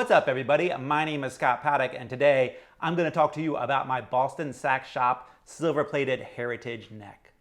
What's up, everybody? My name is Scott Paddock, and today I'm going to talk to you about my Boston Sax Shop silver-plated heritage neck.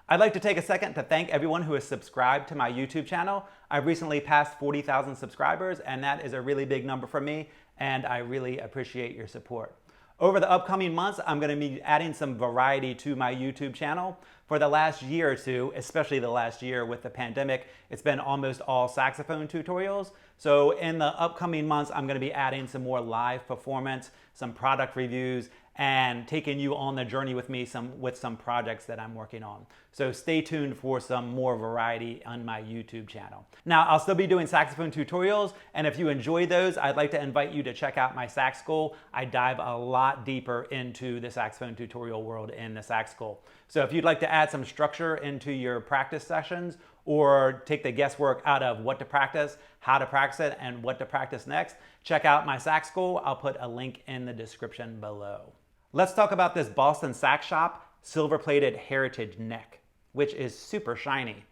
I'd like to take a second to thank everyone who has subscribed to my YouTube channel. I've recently passed 40,000 subscribers, and that is a really big number for me, and I really appreciate your support. Over the upcoming months, I'm going to be adding some variety to my YouTube channel. For the last year or two, especially the last year with the pandemic, it's been almost all saxophone tutorials. So in the upcoming months, I'm going to be adding some more live performance, some product reviews, and taking you on the journey with me with some projects that I'm working on. So stay tuned for some more variety on my YouTube channel. Now, I'll still be doing saxophone tutorials, and if you enjoy those, I'd like to invite you to check out my Sax School. I dive a lot deeper into the saxophone tutorial world in the Sax School. So if you'd like to add some structure into your practice sessions, or take the guesswork out of what to practice, how to practice it, and what to practice next, check out my Sax School. I'll put a link in the description below. Let's talk about this Boston Sax Shop silver-plated heritage neck, which is super shiny.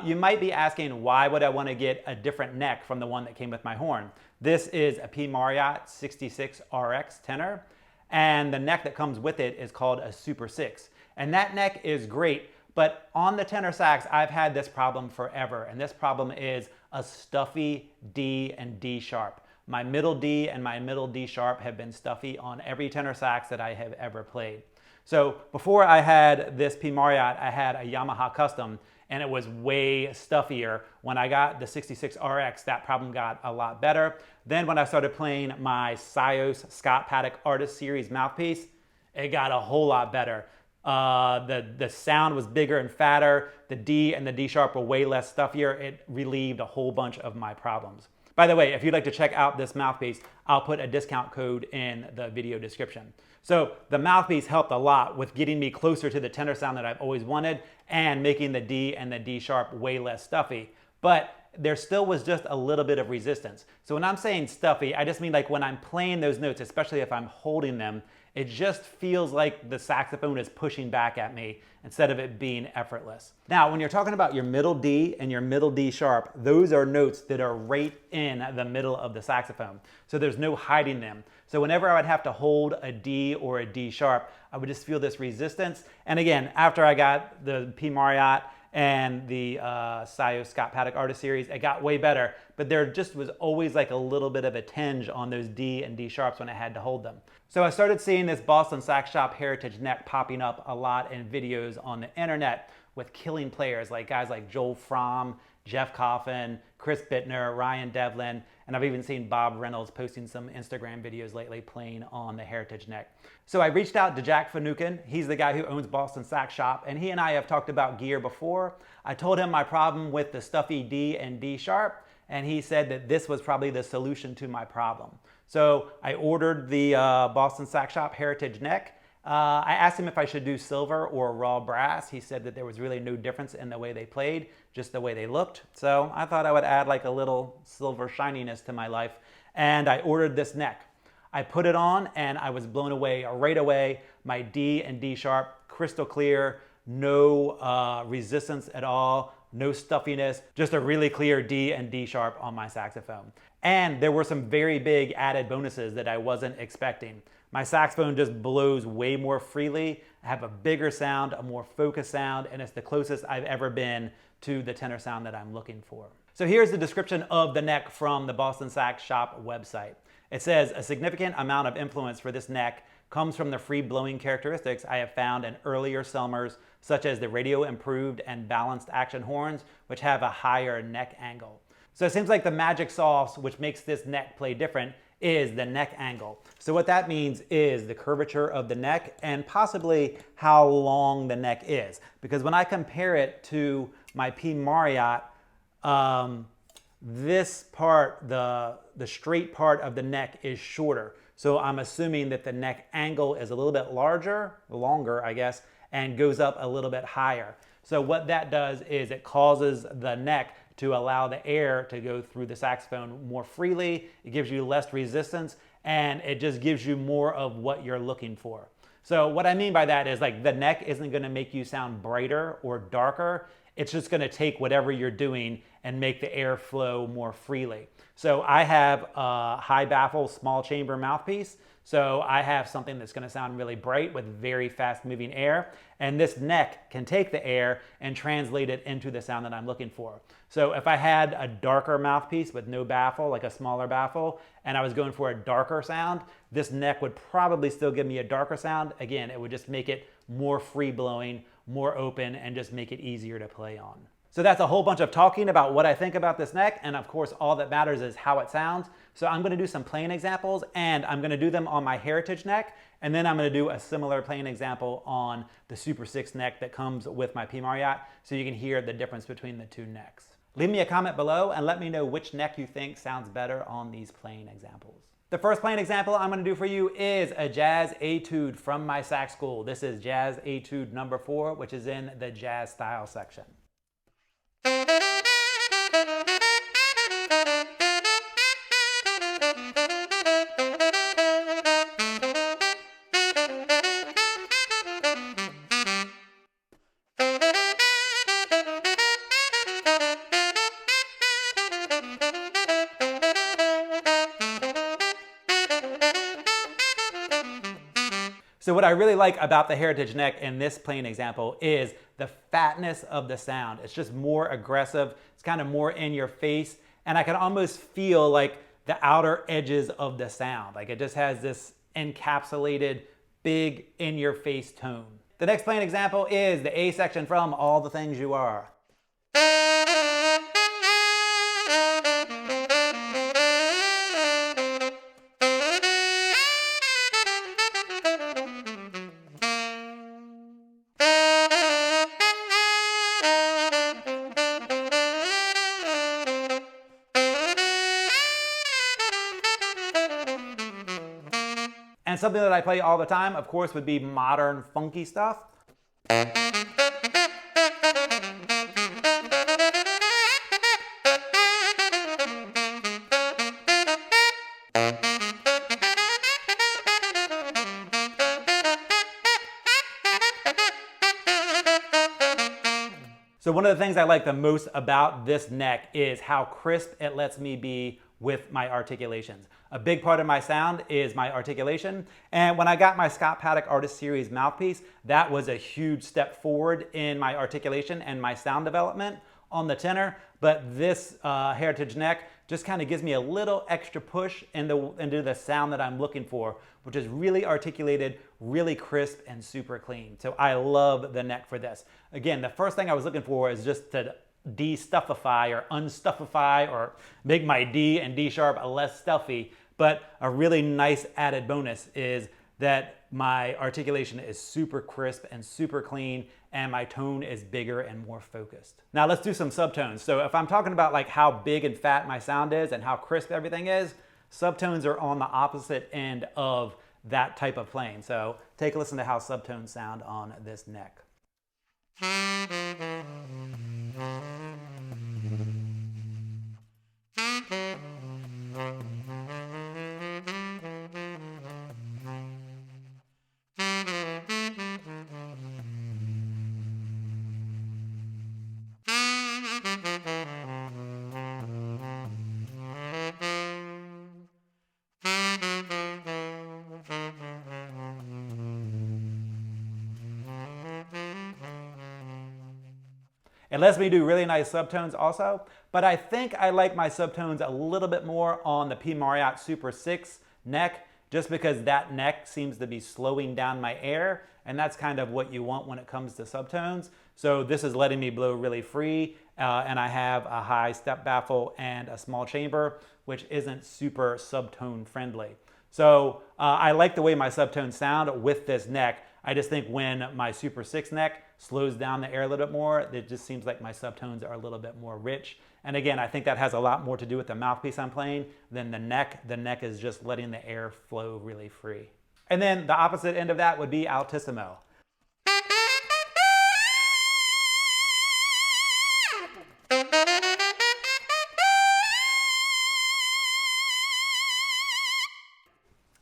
You might be asking, why would I want to get a different neck from the one that came with my horn? This is a Mauriat 66 RX tenor, and the neck that comes with it is called a Super 6. And that neck is great, but on the tenor sax, I've had this problem forever, and this problem is a stuffy D and D sharp. My middle D and my middle D sharp have been stuffy on every tenor sax that I have ever played. So before I had this Mauriat, I had a Yamaha Custom, and it was way stuffier. When I got the 66 RX, that problem got a lot better. Then when I started playing my Syos Scott Paddock Artist Series mouthpiece, it got a whole lot better. The sound was bigger and fatter. The D and the D sharp were way less stuffier. It relieved a whole bunch of my problems. By the way, if you'd like to check out this mouthpiece, I'll put a discount code in the video description. So the mouthpiece helped a lot with getting me closer to the tenor sound that I've always wanted and making the D and the D sharp way less stuffy. But there still was just a little bit of resistance. So when I'm saying stuffy, I just mean like when I'm playing those notes, especially if I'm holding them, it just feels like the saxophone is pushing back at me instead of it being effortless. Now, when you're talking about your middle D and your middle D sharp, those are notes that are right in the middle of the saxophone. So there's no hiding them. So whenever I would have to hold a D or a D sharp, I would just feel this resistance. And again, after I got the Mauriat and the Syos Scott Paddock Artist Series, it got way better, but there just was always like a little bit of a tinge on those D and D sharps when I had to hold them. So I started seeing this Boston Sax Shop heritage neck popping up a lot in videos on the internet with killing players like guys like Joel Fromm, Jeff Coffin, Chris Bittner, Ryan Devlin, and I've even seen Bob Reynolds posting some Instagram videos lately playing on the heritage neck. So I reached out to Jack Finucane. He's the guy who owns Boston Sax Shop, and he and I have talked about gear before. I told him my problem with the stuffy D and D sharp, and he said that this was probably the solution to my problem. So I ordered the Boston Sax Shop heritage neck. I asked him if I should do silver or raw brass. He said that there was really no difference in the way they played, just the way they looked. So I thought I would add like a little silver shininess to my life, and I ordered this neck. I put it on and I was blown away right away. My D and D sharp, crystal clear, no resistance at all, no stuffiness, just a really clear D and D sharp on my saxophone. And there were some very big added bonuses that I wasn't expecting. My saxophone just blows way more freely. I have a bigger sound, a more focused sound, and it's the closest I've ever been to the tenor sound that I'm looking for. So here's the description of the neck from the Boston Sax Shop website. It says, a significant amount of influence for this neck comes from the free blowing characteristics I have found in earlier Selmers, such as the radio improved and balanced action horns, which have a higher neck angle. So it seems like the magic sauce, which makes this neck play different, is the neck angle. So what that means is the curvature of the neck and possibly how long the neck is. Because when I compare it to my Mauriat, this part, the straight part of the neck is shorter. So I'm assuming that the neck angle is a little bit longer, I guess, and goes up a little bit higher. So what that does is it causes the neck to allow the air to go through the saxophone more freely. It gives you less resistance, and it just gives you more of what you're looking for. So what I mean by that is like the neck isn't going to make you sound brighter or darker. it's just gonna take whatever you're doing and make the air flow more freely. So I have a high baffle, small chamber mouthpiece. So I have something that's gonna sound really bright with very fast moving air. And this neck can take the air and translate it into the sound that I'm looking for. So if I had a darker mouthpiece with no baffle, like a smaller baffle, and I was going for a darker sound, this neck would probably still give me a darker sound. Again, it would just make it more free blowing, more open, and just make it easier to play on. So that's a whole bunch of talking about what I think about this neck, and of course all that matters is how it sounds. So I'm gonna do some playing examples, and I'm gonna do them on my Heritage neck, and then I'm gonna do a similar playing example on the Super 6 neck that comes with my P Mauriat, so you can hear the difference between the two necks. Leave me a comment below and let me know which neck you think sounds better on these playing examples. The first playing example I'm gonna do for you is a jazz etude from my sax school. This is Jazz Etude number 4, which is in the jazz style section. So what I really like about the Heritage neck in this playing example is the fatness of the sound. It's just more aggressive. It's kind of more in your face. And I can almost feel like the outer edges of the sound. Like it just has this encapsulated, big, in your face tone. The next playing example is the A section from All the Things You Are. And something that I play all the time, of course, would be modern funky stuff. So one of the things I like the most about this neck is how crisp it lets me be with my articulations. A big part of my sound is my articulation. And when I got my Scott Paddock Artist Series mouthpiece, that was a huge step forward in my articulation and my sound development on the tenor. But this Heritage neck just kind of gives me a little extra push into the sound that I'm looking for, which is really articulated, really crisp, and super clean. So I love the neck for this. Again, the first thing I was looking for is just to de-stuffify or unstuffify or make my D and D sharp less stuffy. But a really nice added bonus is that my articulation is super crisp and super clean, and my tone is bigger and more focused. Now let's do some subtones. So if I'm talking about like how big and fat my sound is and how crisp everything is, subtones are on the opposite end of that type of playing. So take a listen to how subtones sound on this neck. It lets me do really nice subtones also, but I think I like my subtones a little bit more on the P Mauriat Super 6 neck, just because that neck seems to be slowing down my air, and that's kind of what you want when it comes to subtones. So this is letting me blow really free, and I have a high step baffle and a small chamber, which isn't super subtone friendly. So I like the way my subtones sound with this neck. I just think when my Super 6 neck slows down the air a little bit more, it just seems like my subtones are a little bit more rich. And again, I think that has a lot more to do with the mouthpiece I'm playing than the neck. The neck is just letting the air flow really free. And then the opposite end of that would be altissimo.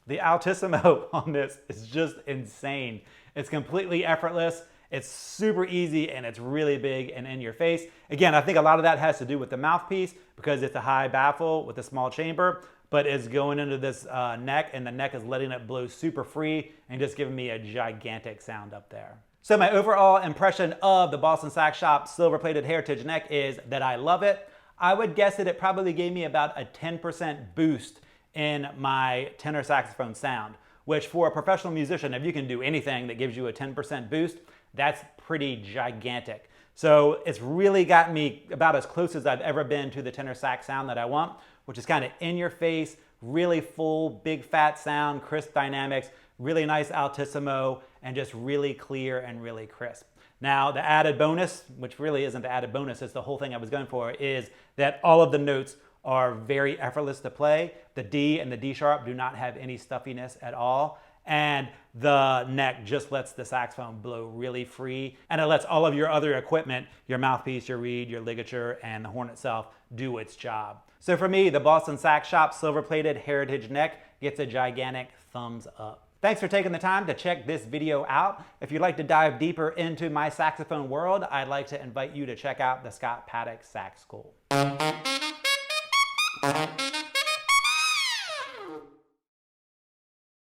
The altissimo on this is just insane. It's completely effortless, It's super easy and it's really big and in your face. Again, I think a lot of that has to do with the mouthpiece because it's a high baffle with a small chamber, but it's going into this neck, and the neck is letting it blow super free and just giving me a gigantic sound up there. So my overall impression of the Boston Sax Shop silver-plated heritage neck is that I love it. I would guess that it probably gave me about a 10% boost in my tenor saxophone sound, which for a professional musician, if you can do anything that gives you a 10% boost, that's pretty gigantic. So it's really gotten me about as close as I've ever been to the tenor sax sound that I want, which is kind of in your face, really full, big fat sound, crisp dynamics, really nice altissimo, and just really clear and really crisp. Now, the added bonus, which really isn't the added bonus, it's the whole thing I was going for, is that all of the notes are very effortless to play. The D and the D sharp do not have any stuffiness at all. And the neck just lets the saxophone blow really free. And it lets all of your other equipment, your mouthpiece, your reed, your ligature, and the horn itself do its job. So for me, the Boston Sax Shop silver-plated heritage neck gets a gigantic thumbs up. Thanks for taking the time to check this video out. If you'd like to dive deeper into my saxophone world, I'd like to invite you to check out the Paddock Sax School.